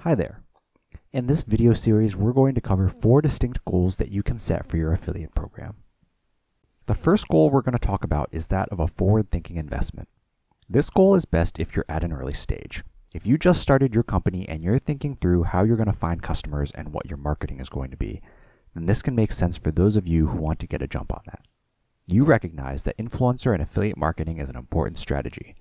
Hi there. In this video series, we're going to cover 4 distinct goals that you can set for your affiliate program. The first goal we're going to talk about is that of a forward-thinking investment. This goal is best if you're at an early stage. If you just started your company and you're thinking through how you're going to find customers and what your marketing is going to be, then this can make sense for those of you who want to get a jump on that. You recognize that influencer and affiliate marketing is an important strategy.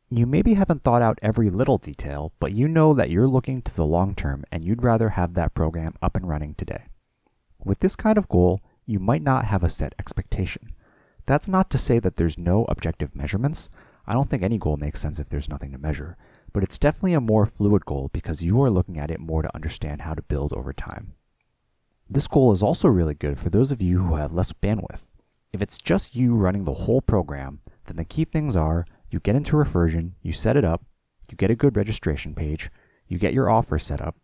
You maybe haven't thought out every little detail, but you know that you're looking to the long term and you'd rather have that program up and running today. With this kind of goal, you might not have a set expectation. That's not to say that there's no objective measurements. I don't think any goal makes sense if there's nothing to measure, but it's definitely a more fluid goal because you are looking at it more to understand how to build over time. This goal is also really good for those of you who have less bandwidth. If it's just you running the whole program, then the key things are you get into Refersion, you set it up, you get a good registration page, you get your offer set up,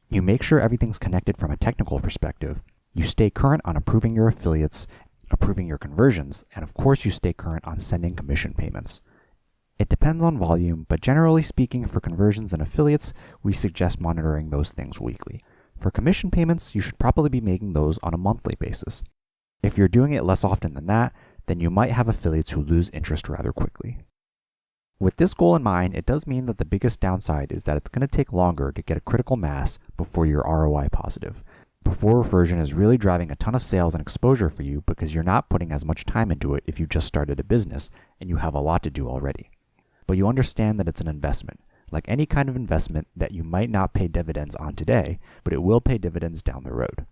you make sure everything's connected from a technical perspective, you stay current on approving your affiliates, approving your conversions, and of course you stay current on sending commission payments. It depends on volume, but generally speaking for conversions and affiliates, we suggest monitoring those things weekly. For commission payments, you should probably be making those on a monthly basis. If you're doing it less often than that, then you might have affiliates who lose interest rather quickly. With this goal in mind, it does mean that the biggest downside is that it's going to take longer to get a critical mass before you're ROI positive, before Refersion is really driving a ton of sales and exposure for you because you're not putting as much time into it if you just started a business and you have a lot to do already. But you understand that it's an investment, like any kind of investment that you might not pay dividends on today, but it will pay dividends down the road.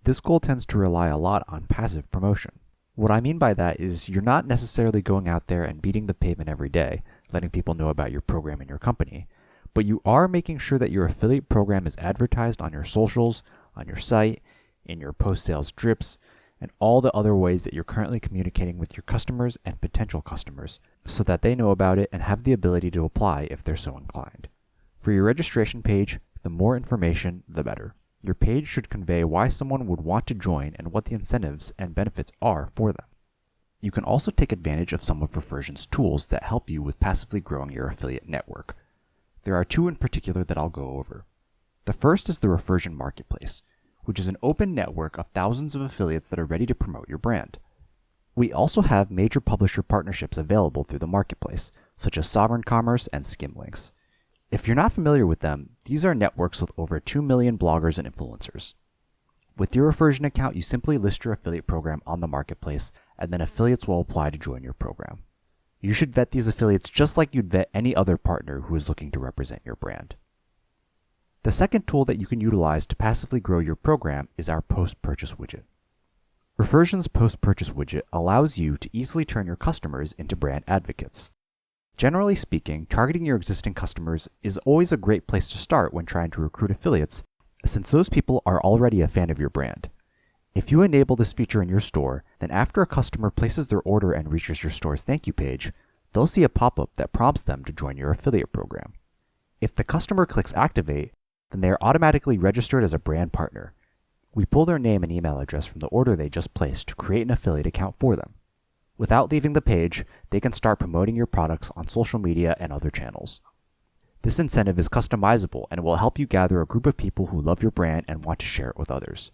This goal tends to rely a lot on passive promotion. What I mean by that is you're not necessarily going out there and beating the pavement every day, letting people know about your program and your company, but you are making sure that your affiliate program is advertised on your socials, on your site, in your post-sales drips, and all the other ways that you're currently communicating with your customers and potential customers so that they know about it and have the ability to apply if they're so inclined. For your registration page, the more information, the better. Your page should convey why someone would want to join and what the incentives and benefits are for them. You can also take advantage of some of Refersion's tools that help you with passively growing your affiliate network. There are 2 in particular that I'll go over. The first is the Refersion Marketplace, which is an open network of thousands of affiliates that are ready to promote your brand. We also have major publisher partnerships available through the marketplace, such as Sovereign Commerce and Skimlinks. If you're not familiar with them, these are networks with over 2 million bloggers and influencers. With your Refersion account, you simply list your affiliate program on the marketplace, and then affiliates will apply to join your program. You should vet these affiliates just like you'd vet any other partner who is looking to represent your brand. The second tool that you can utilize to passively grow your program is our post-purchase widget. Refersion's post-purchase widget allows you to easily turn your customers into brand advocates. Generally speaking, targeting your existing customers is always a great place to start when trying to recruit affiliates, since those people are already a fan of your brand. If you enable this feature in your store, then after a customer places their order and reaches your store's thank you page, they'll see a pop-up that prompts them to join your affiliate program. If the customer clicks activate, then they are automatically registered as a brand partner. We pull their name and email address from the order they just placed to create an affiliate account for them. Without leaving the page, they can start promoting your products on social media and other channels. This incentive is customizable and will help you gather a group of people who love your brand and want to share it with others.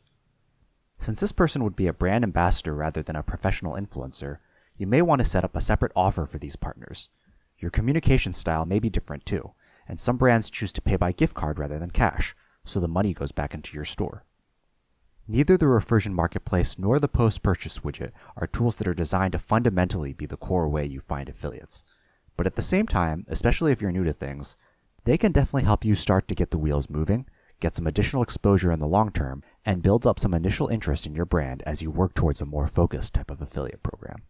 Since this person would be a brand ambassador rather than a professional influencer, you may want to set up a separate offer for these partners. Your communication style may be different too, and some brands choose to pay by gift card rather than cash, so the money goes back into your store. Neither the Refersion Marketplace nor the post-purchase widget are tools that are designed to fundamentally be the core way you find affiliates. But at the same time, especially if you're new to things, they can definitely help you start to get the wheels moving, get some additional exposure in the long term, and build up some initial interest in your brand as you work towards a more focused type of affiliate program.